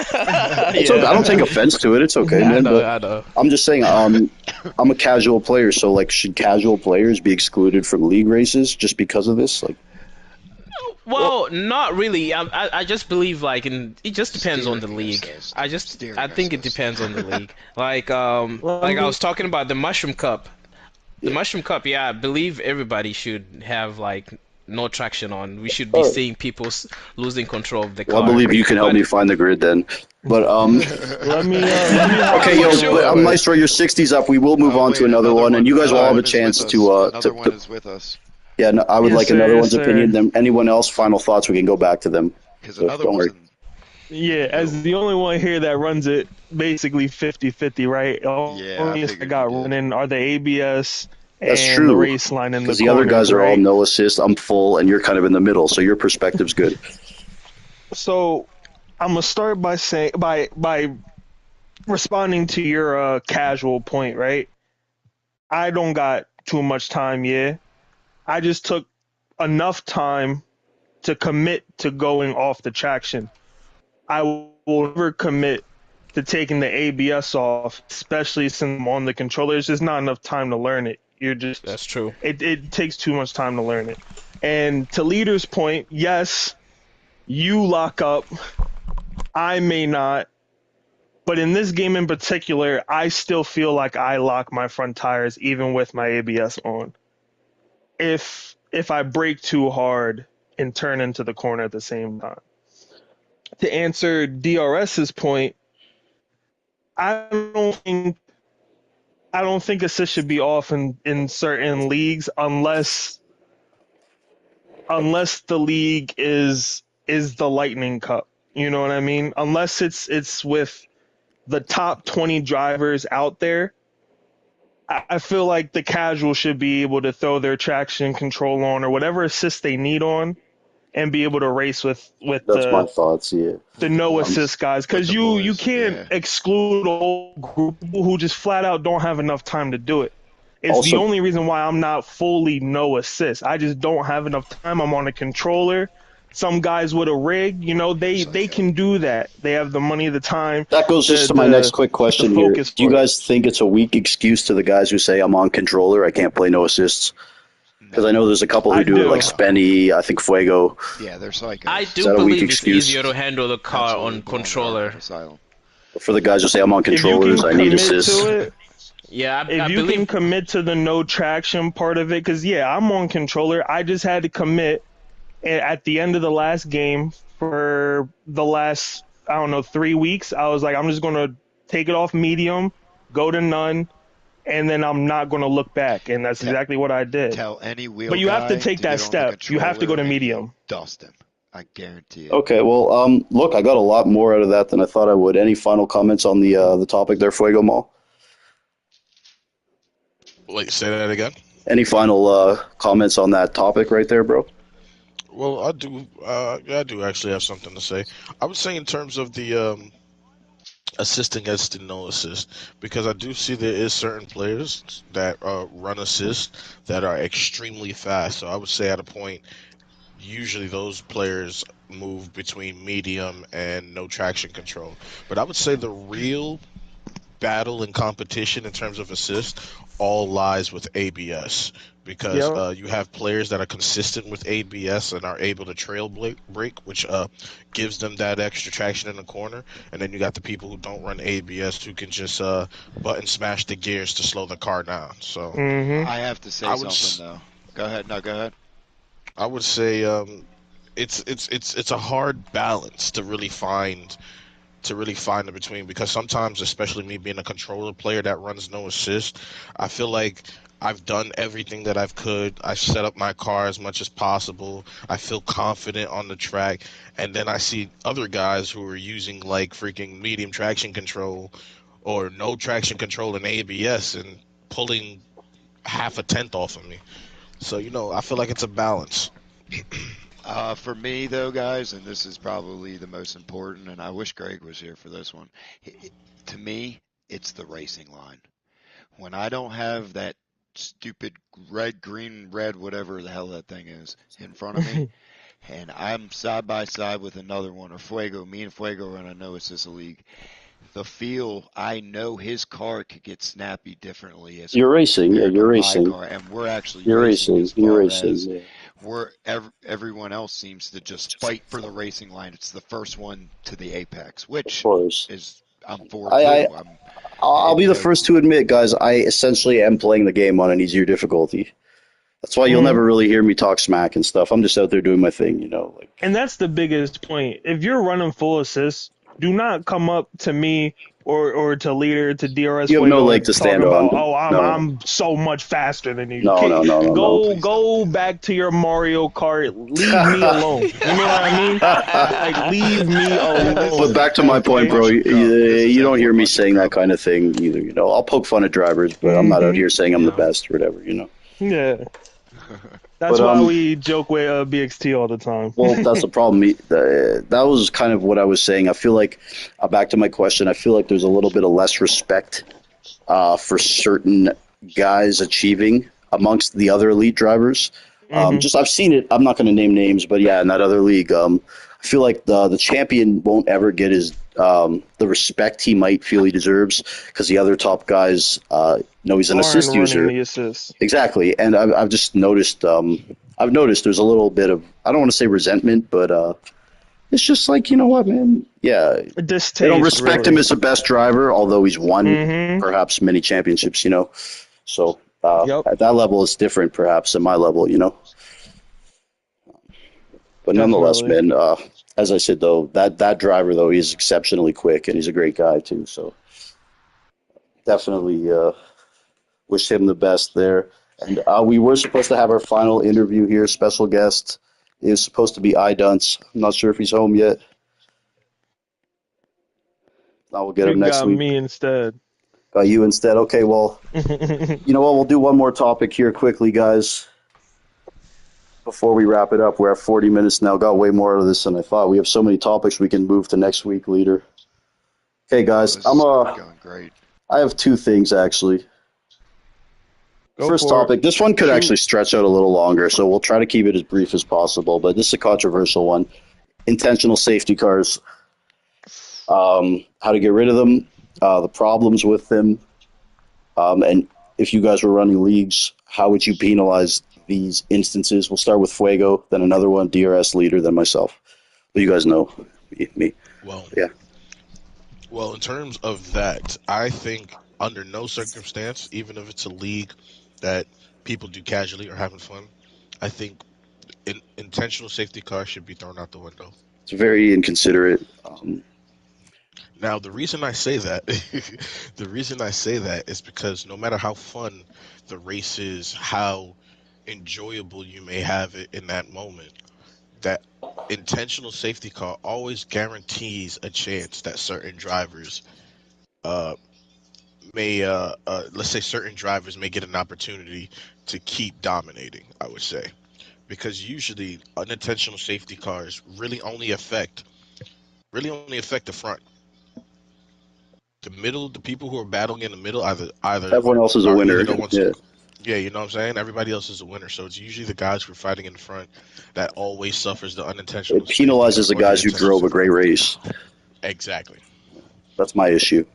It's okay. I don't take Yeah. offense to it. It's okay, I man. know. But I know. I'm just saying I'm a casual player, so like should casual players be excluded from league races just because of this? Like, Well, not really. I just believe like it just depends on the Steering league. assist. I Steering think it assist. depends on the league. Well, I Like I mean, was talking about the Mushroom Cup. The yeah. Mushroom Cup, yeah, I believe everybody should have like no traction on. We should be Oh, seeing people losing control of the well, I car. believe you can help But me find the grid then. But let me hop okay, in for yo, here real but sure. quick. Maestro, your 60's up. We will move Oh on wait, to another one, and you guys will All all have right. a is with chance us. to Another one is with us. yeah. No, I would Yes, like sir. another Yes, one's opinion. sir. Then anyone else final thoughts? We can go back to them. Because So another don't worry. one. Yeah, Yo, as the only one here that runs it basically 50-50, right? yeah, I Only I figured you got did. running are the ABS That's and the true race line in the because the other corners, guys are all right? no assist. I'm full, and you're kind of in the middle, so your perspective's good. So I'm gonna start by saying by responding to your casual point, right? I don't got too much time, yeah. I just took enough time to commit to going off the traction. I will never commit to taking the ABS off, especially since I'm on the controller. There's just not enough time to learn it. That's true. It takes too much time to learn it. And to Leader's point, yes, you lock up. I may not. But in this game in particular, I still feel like I lock my front tires even with my ABS on. If I brake too hard and turn into the corner at the same time. To answer DRS's point, I don't think I don't think assist should be off in certain leagues unless the league is the Lightning Cup. You know what I mean? Unless it's with the top 20 drivers out there, I feel like the casual should be able to throw their traction control on or whatever assist they need on and be able to race with That's my thoughts. Yeah. the no Um, assist guys With because the you boys, can't yeah. exclude a whole group of people who just flat out don't have enough time to do it. It's the also, only reason why I'm not fully no assist. I just don't have enough time. I'm on a controller. Some guys with a rig, they Psycho. can do that. They have the money, the time, that goes just the to my next the quick the question here. focus Do you for it. guys think it's a weak excuse to the guys who say I'm on controller, I can't play no assists? Because I No. know there's a couple who I do it, like do. No. Spenny, I think Fuego. Yeah, they're I psychos. Is do that a weak believe it's excuse easier to handle the car Absolutely on belong in Arkham controller. Asylum. for the guys who say I'm on If you controllers, can I need commit assists? to it, Yeah, I if you can believe. commit to the no traction part of it, because yeah, I'm on controller. I just had to commit at the end of the last game for the last, I don't know, 3 weeks. I was like, I'm just gonna take it off medium, go to none, and then I'm not gonna look back. And that's Te- exactly what I did. Tell any But wheel you have to guy take to that get on the step. You have to go controller to and you'll medium. dust him. I guarantee it. Okay, well, look, I got a lot more out of that than I thought I would. Any final comments on the topic there, Fuego Mall? Wait, say that again. Any final comments on that topic right there, bro? Well, I do. Yeah, I do actually have something to say. I would say in terms of the assist against the no assist, because I do see there is certain players that run assist that are extremely fast. So I would say at a point, usually those players move between medium and no traction control. But I would say the real battle and competition in terms of assist all lies with ABS because Yep. you have players that are consistent with ABS and are able to trail brake, which gives them that extra traction in the corner. And then you got the people who don't run ABS who can just button smash the gears to slow the car down. So Mhm. I have to say I would something though. Go ahead. No, go ahead. I would say it's a hard balance to really find in between because sometimes, especially me being a controller player that runs no assist, I feel like I've done everything that I've could. I've set up my car as much as possible. I feel confident on the track, and then I see other guys who are using like freaking medium traction control or no traction control in ABS and pulling half a tenth off of me. So I feel like it's a balance. For me though, guys, and this is probably the most important, and I wish Greg was here for this one. To me, it's the racing line. When I don't have that stupid red, green, red, whatever the hell that thing is in front of me, and I'm side by side with another one, or Fuego, me and Fuego are in a no assist league. The feel, I know his car could get snappy differently as You're racing, yeah, compared you're to my racing. car, and we're actually You're racing racing, as you're far racing, as yeah. everyone else seems to just fight for the racing line. It's the first one to the apex, Of which course. is I'm for I, too. I'll be You the know, first to admit, guys, I essentially am playing the game on an easier difficulty. That's why you'll never really hear me talk smack and stuff. I'm just out there doing my thing, you know. Like, And that's the biggest point. If you're running full assists, do not come up to me or to Leader, to DRS you have no Fuego leg and to talking stand about, on. oh, No, I'm so much faster than you. no, no, no, no, no. please don't Go do back to your Mario Kart. Leave me alone. You know what I mean? Like, leave me But alone. back to my point, Okay? bro. Mushroom Cup. This is You don't hear F1 me Mushroom saying that Cup. kind of thing either. You know, I'll poke fun at drivers, but I'm not out here saying I'm the Yeah. best or whatever. You know. Yeah. That's But why we joke with BXT all the time. well, that's the problem. That was kind of what I was saying. I feel like, back to my question, I feel like there's a little bit of less respect for certain guys achieving amongst the other elite drivers. Just I've seen it. I'm not going to name names, but yeah, in that other league, I feel like the champion won't ever get his the respect he might feel he deserves because the other top guys know he's an Aren't assist running user. the assists. Exactly, and I've just noticed. I've noticed there's a little bit of, I don't want to say resentment, but it's just like, you know what, man? Yeah, Distaste, they don't respect really. him as the best driver, although he's won Mm-hmm. perhaps many championships. You know, so Yep. at that level, it's different, perhaps, at my level. You know, but nonetheless, Definitely. man. As I said, though, that driver though, he's exceptionally quick and he's a great guy too. So definitely wish him the best there. And we were supposed to have our final interview here. Special guest is supposed to be Dunce. I'm not sure if he's home yet. I will get You him next got week. me instead. Got you instead. Okay, well, you know what? We'll do one more topic here quickly, guys. Before we wrap it up, we're at 40 minutes now. Got way more out of this than I thought. We have so many topics we can move to next week, Leader. Okay, guys, This is going great. I have two things actually. Go First for topic. it. This one could Shoot. actually stretch out a little longer, so we'll try to keep it as brief as possible. But this is a controversial one. Intentional safety cars. How to get rid of them. The problems with them. And if you guys were running leagues, how would you penalize these instances? We'll start with Fuego, then another one, DRS Leader, then myself. But you guys know me. Well, Yeah. well, in terms of that, I think under no circumstance, even if it's a league that people do casually or having fun, I think intentional safety cars should be thrown out the window. It's very inconsiderate. Now, the reason I say that, the reason I say that is because no matter how fun the race is, how enjoyable you may have it in that moment, that intentional safety car always guarantees a chance that certain drivers uh, let's say certain drivers may get an opportunity to keep dominating, I would say. Because usually unintentional safety cars really only affect the front. The middle, the people who are battling in the middle, either Everyone else is a are either winner. the ones, Yeah. yeah, you know what I'm saying. Everybody else is a winner, so it's usually the guys who are fighting in the front that always suffers the unintentional. It penalizes the or the guys who intentional drove a safety great car. race. Exactly. That's my issue.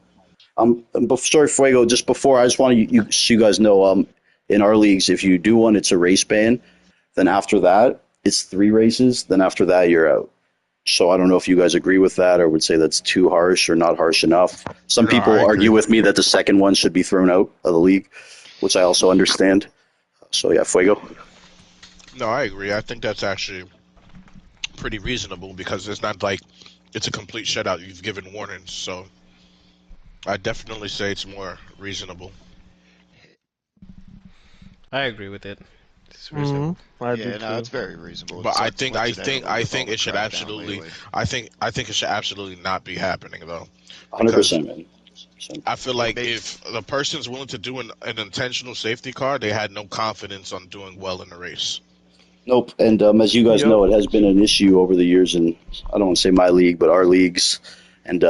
Sorry, Fuego. Just before, I just want you guys know, in our leagues, if you do one, it's a race ban. Then after that, it's 3 races. Then after that, you're out. So I don't know if you guys agree with that or would say that's too harsh or not harsh enough. Some No, people I agree. argue with me that the second one should be thrown out of the league, which I also understand. So yeah, Fuego. No, I agree. I think that's actually pretty reasonable because it's not like it's a complete shutout. You've given warnings, so I definitely say it's more reasonable. I agree with it. It's reasonable. Mm-hmm. I do Yeah, no, too. it's very reasonable. It But I sucks think once I you never think learn I to think follow it should crackdown absolutely lately. I think it should absolutely not be happening though. Because 100%, man. I feel It like makes if the person's willing to do an intentional safety car, they had no confidence on doing well in the race. Nope. And as you guys Yep. know, it has been an issue over the years, and I don't want to say my league, but our leagues. And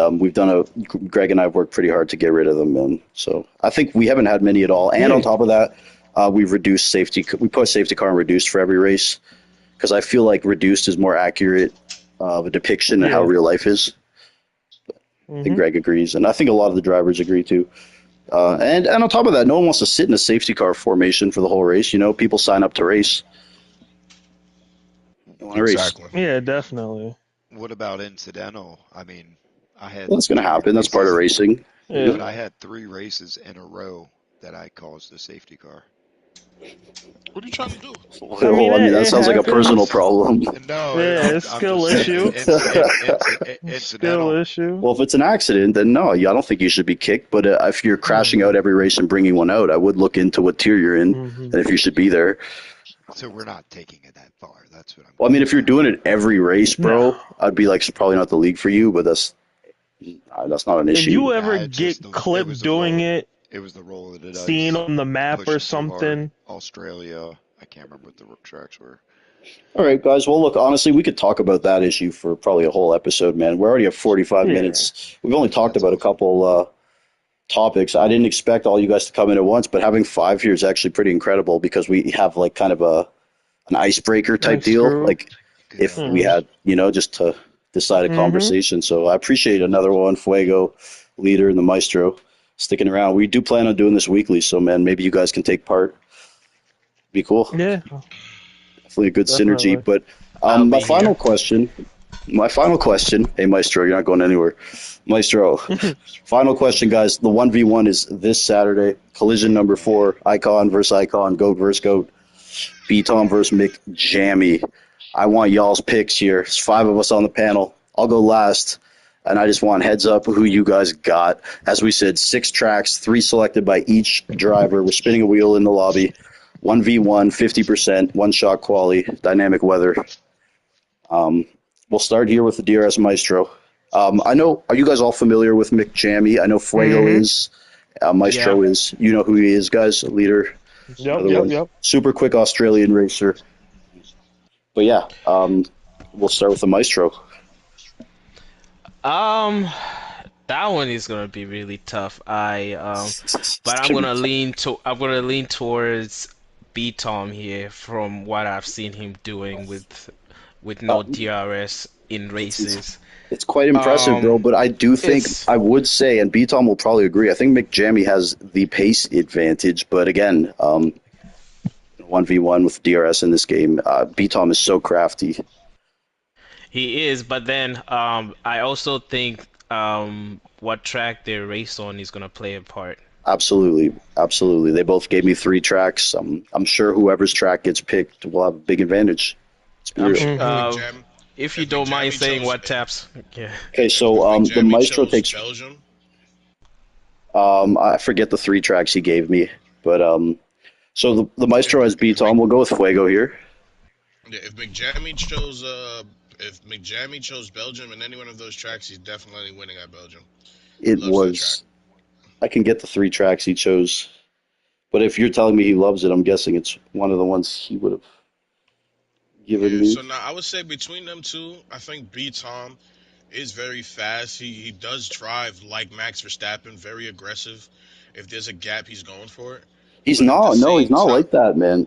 Greg and I have worked pretty hard to get rid of them. And so I think we haven't had many at all. And on top of that, we've reduced safety. We put safety car in reduced for every race because I feel like reduced is more accurate of a depiction of how real life is. I think Greg agrees. And I think a lot of the drivers agree too. And on top of that, no one wants to sit in a safety car formation for the whole race. You know, people sign up to race. They want to race. Yeah, definitely. What about incidental? I mean, I had. Well, that's going to happen. That's part of racing. Yeah. But I had 3 races in a row that I caused a safety car. What are you trying to do? Well, I mean, that sounds like a personal problem. No, Yeah, it's skill issue. Incidental. issue. Well, if it's an accident, then no, I don't think you should be kicked. But if you're crashing out every race and bringing one out, I would look into what tier you're in and if you should be there. So we're not taking it that far. That's what I'm. Well, I mean, if you're doing it every race, bro, I'd be like, it's probably not the league for you. But that's not an issue. If you ever it's get just clipped doing it, It was the roll of the dice. seen on the map Pushing or too hard. something. Australia. I can't remember what the tracks were. All right, guys. Well, look, honestly, we could talk about that issue for probably a whole episode, man. We're already at 45 minutes. We've only talked about a couple topics. I didn't expect all you guys to come in at once, but having 5 here is actually pretty incredible because we have like kind of an icebreaker type That's deal. true. Like if we had, just to decide a conversation. So I appreciate another one, Fuego, Leader, and the Maestro sticking around. We do plan on doing this weekly, so man, maybe you guys can take part. Be cool. Yeah. Definitely a good Definitely. synergy. But I'll my be final question, hey Maestro, you're not going anywhere. Maestro, final question, guys. The 1v1 is this Saturday. Collision number 4, Icon versus Icon, Goat versus Goat. B-Tom versus Mick Jammy. I want y'all's picks here. There's 5 of us on the panel. I'll go last. And I just want heads up who you guys got. As we said, 6 tracks, 3 selected by each driver. We're spinning a wheel in the lobby. 1v1, 50%, one-shot quali, dynamic weather. We'll start here with the DRS Maestro. I know, are you guys all familiar with Mick Jammy? I know Fuego is. Maestro is. You know who he is, guys? Leader. Yep. Super quick Australian racer. But yeah, we'll start with the Maestro. That one is gonna be really tough. But I'm gonna lean towards B-Tom here from what I've seen him doing with no DRS in races. It's quite impressive, bro, but I do think, I would say, and B-Tom will probably agree, I think Mick Jammy has the pace advantage, but again, 1v1 with DRS in this game, B-Tom is so crafty. He is, but then I also think what track they race on is gonna play a part. Absolutely. They both gave me 3 tracks. I'm sure whoever's track gets picked will have a big advantage. If you don't mind saying what taps. Yeah. Okay, so the Maestro takes Belgium. I forget the 3 tracks he gave me, but so the Maestro has B-Tom. We'll go with Fuego here. Yeah, if McJammy chose Belgium in any one of those tracks, he's definitely winning at Belgium. I can get the 3 tracks he chose, but if you're telling me he loves it, I'm guessing it's one of the ones he would have given me. So now I would say between them two, I think B-Tom is very fast. He does drive like Max Verstappen, very aggressive. If there's a gap, he's going for it. He's not like that, man.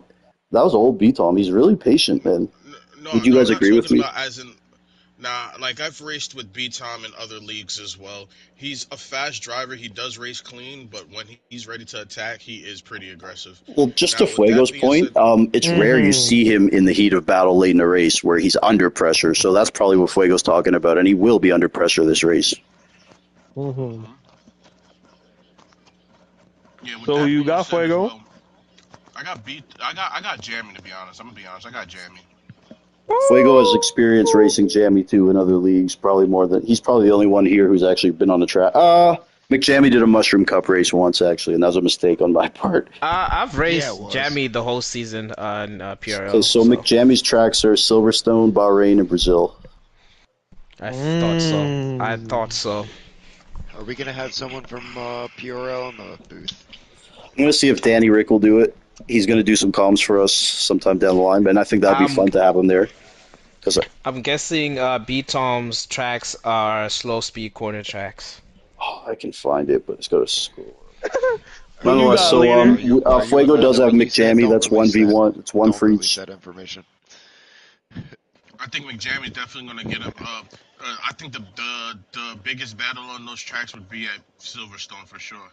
That was old B-Tom. He's really patient, man. Would you guys agree with me? Like I've raced with B-Tom in other leagues as well. He's a fast driver. He does race clean, but when he's ready to attack, he is pretty aggressive. Well, just to Fuego's point, it's rare you see him in the heat of battle late in a race where he's under pressure. So that's probably what Fuego's talking about, and he will be under pressure this race. Mm-hmm. Yeah, so who you got, Fuego? Well, I got Jammy, to be honest. I'm gonna be honest. I got Jammy. Fuego has experience racing Jammy too in other leagues, probably more than he's probably the only one here who's actually been on the track. McJammy did a Mushroom Cup race once actually, and that was a mistake on my part. I've raced Jammy the whole season on PRL. Okay, so McJammy's tracks are Silverstone, Bahrain, and Brazil. I thought so. Are we gonna have someone from PRL in the booth? I'm gonna see if Danny Rick will do it. He's going to do some comms for us sometime down the line, and I think that'd be fun to have him there. I'm guessing B-Tom's tracks are slow speed corner tracks. I can find it, but it's got to scroll. Who you Nonetheless, got, so Leader? Are you Fuego allowed does to have release that? McJammy. Don't That's release that. 1v1. It's one Don't for release each. that information. I think McJammy's definitely gonna get up. I think the biggest battle on those tracks would be at Silverstone for sure.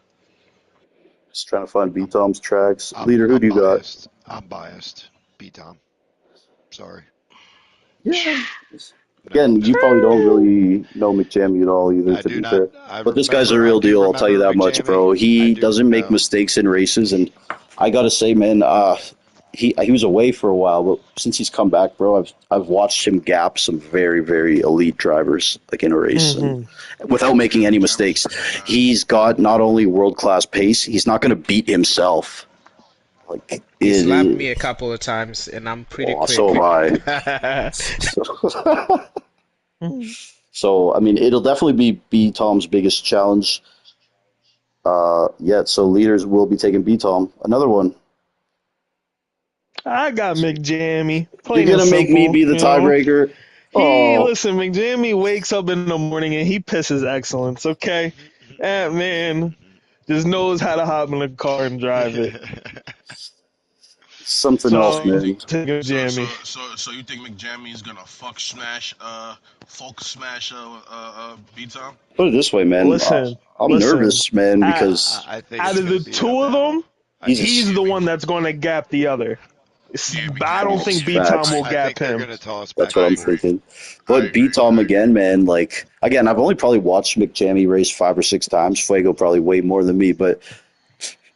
Just trying to find B I'm Tom's tracks. I'm Leader, who I'm do you got? biased. I'm biased. B Tom. Sorry. Yeah. No, I'm Again, you just probably kidding. don't really know McJammy at all either, I to do be not. fair. But this guy's a I real do deal, I'll tell you remember that much, McJammy. bro. I He do doesn't make know. mistakes in races, and I gotta say, man, he was away for a while, but since he's come back, bro, I've watched him gap some very, very elite drivers like in a race, and Hmm. without making Yeah, any McJammy's mistakes. pretty fast. He's got not only world class pace, he's not gonna beat himself. Like it He slapped is. me a couple of times, and I'm pretty Oh, so quick. have I. So I mean, it'll definitely be Tom's biggest challenge yet. So leaders will be taking B Tom. Another one. I got See, McJammy, You're plain and gonna make me simple. be the You know, tiebreaker. he Oh, listen. McJammy wakes up in the morning and he pisses excellence. Okay, that man just knows how to hop in the car and drive it. something So else, So you I'm think man. taking Jammy. you think McJammy is gonna folk smash B Tom? Put it this way, man. Listen, I'm listen. nervous, man, Out, because I think out it's of going the to be a two of battle. them, I he's a think it's he's going the to be. one that's going to gap the other. Yeah, I don't McJammy think McJammy B will. Tom facts. will I gap think they're him. going to toss That's back what I and I'm agree. forth. thinking. I But B agree. Tom I agree. again, man. Like again, I've only probably watched McJammy race 5 or 6 times. Fuego probably way more than me, but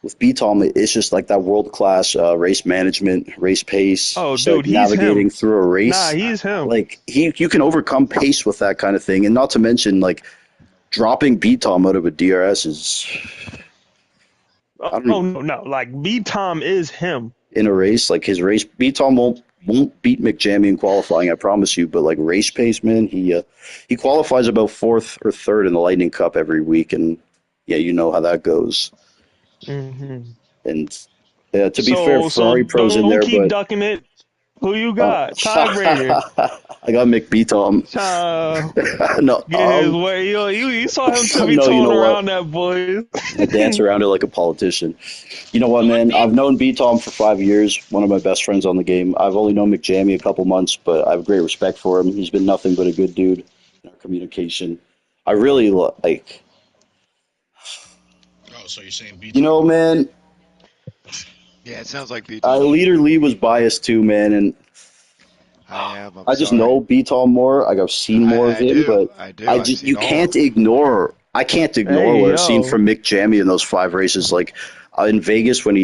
with B Tom, it's just like that world class race management, race pace, Oh, just like dude, he's navigating him. through a Nah, race. he's him. Like you can overcome pace with that kind of thing, and not to mention like dropping B Tom out of a DRS is I don't Oh know, no, no, like B Tom is him. in a race like his race. B Tom won't beat McJammy in qualifying, I promise you. But like race pace, man, he qualifies about fourth or third in the Lightning Cup every week, and yeah, you know how that goes. Hmm. And to be fair, So Ferrari Pro's in don't there, keep but ducking it. Who you uh, got? Tiebreaker. I got McBeatom. Uh, No, get his way. You saw him tippy no, you toeing know what? around that boy. I dance around it like a politician. You know what, man? I've known B Tom for 5 years. One of my best friends on the game. I've only known McJammy a couple months, but I have great respect for him. He's been nothing but a good dude in our communication. I really like, Oh, so you're saying B you Tom? know, man. Yeah, it sounds like B Tom. Leader Lee was biased too, man, and I am. I'm I just sorry. know B Tom more. Like I've seen more of I him, do. but I do. I've seen you all of can't them. ignore. I can't ignore Hey what I've seen yo, from Mick Jammy in those 5 races. Like in Vegas, when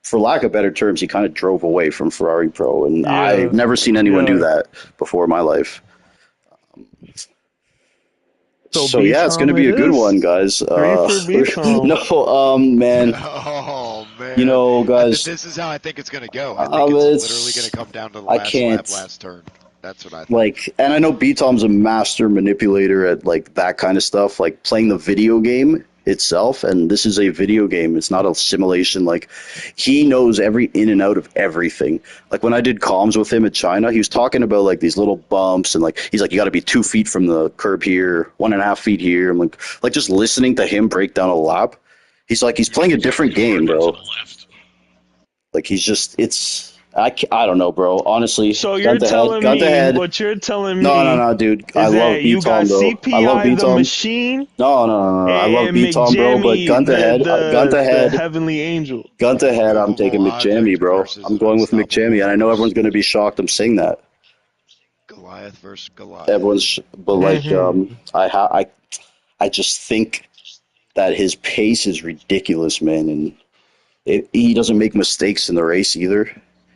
for lack of better terms, he kind of drove away from Ferrari Pro, and I've yeah, never seen anyone do yeah. that before in my life. So So B yeah, it's going to Tom be it a good is. one, guys. Three for B No, Tom. man, Oh you man, know, guys, this is how I think it's going to go. I think it's literally going to it's come down to the I last lap, can't. last turn. That's what I think. Like, and I know B Tom's a master manipulator at like that kind of stuff, like playing the video game itself. And this is a video game; it's not a simulation. Like, he knows every in and out of everything. Like when I did comms with him in China, he was talking about like these little bumps, and like he's like, you got to be 2 feet from the curb here, 1.5 feet here. I'm like just listening to him break down a lap. He's like, he's playing a different game, Hard to bro. the left. Like he's just, I don't know, bro. Honestly, So gun you're to head, telling gun to me head. what you're telling No, no, me no, dude. I is love that B you got Tom, bro. I love CPI B the Tom. machine No, no, no, no. I love and B Tom, bro. But McJammy gun to the head, heavenly angel. gun to head. I'm Immovable taking McJammy, object bro. versus I'm an going with unstoppable McJammy, and I know force. everyone's gonna be shocked I'm saying that. Goliath versus Goliath. But like, Hmm. I just think that his pace is ridiculous, man, and he doesn't make mistakes in the race either.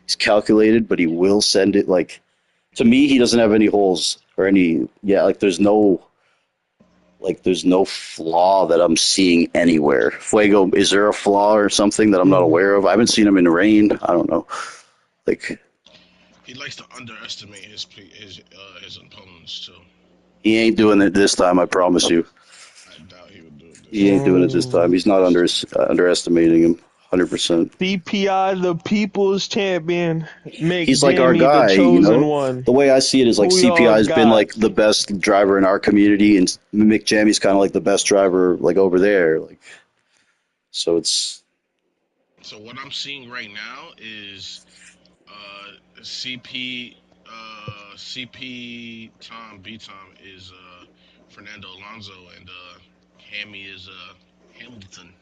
He's calculated, but he will send it like. To me, he doesn't have any holes or any. Yeah, there's no flaw that I'm seeing anywhere. Fuego, is there a flaw or something that I'm not Hmm. aware of? I haven't seen him in the rain. I don't know. Like He likes to underestimate his opponents too. he ain't doing it this time. I promise you, I doubt he would do it this he time. ain't doing it this time. He's not underestimating him. 100%. CPI, the people's champion. Make He's like our Jamie the guy, chosen one. The way I see it is like Who CPI y'all has been got? like the best driver in our community, and Mick Jammy's kind of like the best driver like over there. Like, so it's So what I'm seeing right now is CP CP Tom B Tom is Fernando Alonso and Hammy is Hamilton.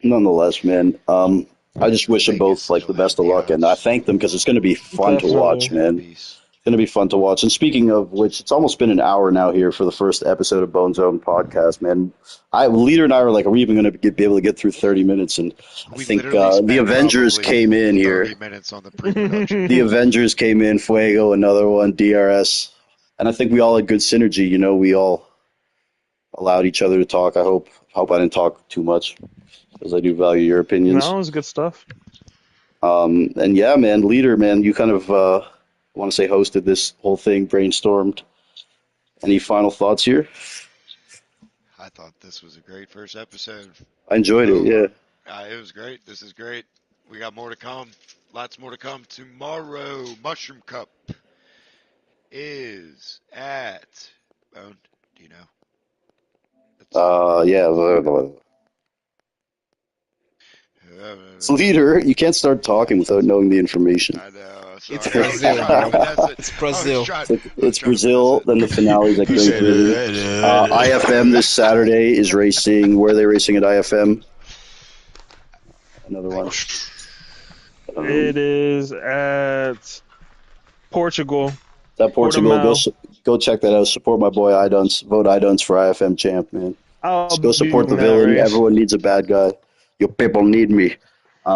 nonetheless, man. I just wish them both Vegas, like the it'll best have of luck, and I DRS. thank them because it's going to be fun to watch, Definitely. man. Peace. Going to be fun to watch. And speaking of which, it's almost been an hour now here for the first episode of Bone Zone podcast, man. Leader and I were like, are we even going to be able to get through 30 minutes? And I We think literally the spent Avengers probably came in 30 here. minutes on the pre-production. The Avengers came in, Fuego, another one, DRS. And I think we all had good synergy. We all allowed each other to talk. I hope I didn't talk too much because I do value your opinions. No, it was good stuff. And yeah, man, Leader, man, you kind of want to say hosted this whole thing, brainstormed. Any final thoughts here? I thought this was a great first episode. I enjoyed it, yeah. It was great. This is great. We got more to come. Lots more to come tomorrow. Mushroom Cup is at Bone. Do you know? Yeah. It's Leader. You can't start talking without knowing the information. I know. Sorry. It's Brazil, bro. It's Brazil. It's Brazil, then the finale's at He Grand said, Prix. IFM this Saturday is racing. Where are they racing at IFM? Another one. It is at Portugal. That Portugal. Portimao. Go check that out. Support my boy Idunce. Vote Idunce for IFM champ, man. I'll Just go support be the in that villain. race. Everyone needs a bad guy. Your people need me. I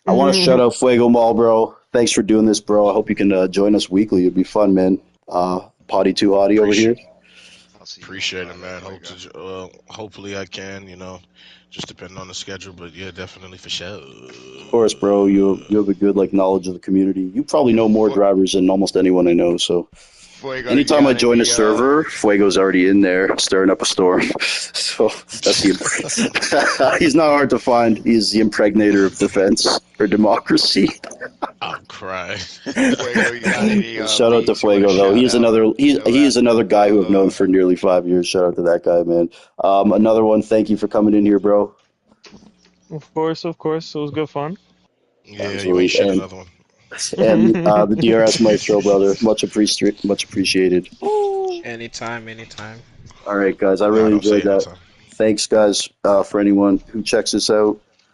want to shout out Fuegomal, bro. Thanks for doing this, bro. I hope you can join us weekly. It'd be fun, man. Potty 2 Hottie over here. Appreciate it, man. Hopefully I can, just depending on the schedule, but yeah, definitely for sure. Of course, bro. You have a good knowledge of the community. You probably know more drivers than almost anyone I know. So Fuego, anytime I join a server, Fuego's already in there stirring up a storm. So that's he's not hard to find. He's the impregnator of defense or democracy. I'm crying. Fuego, you got any, Shout out to leads you wanna Fuego though. shout He's out? another he Shout is out. another guy who I've known for nearly 5 years. Shout out to that guy, man. Another one. Thank you for coming in here, bro. Of course. It was good fun. Yeah, you Absolutely. ain't shit another one. And the DRS Maestro, brother. Much appreciated. Anytime. All right, guys. I Nah, really don't say enjoyed it that. anytime. Thanks, guys, for anyone who checks this out.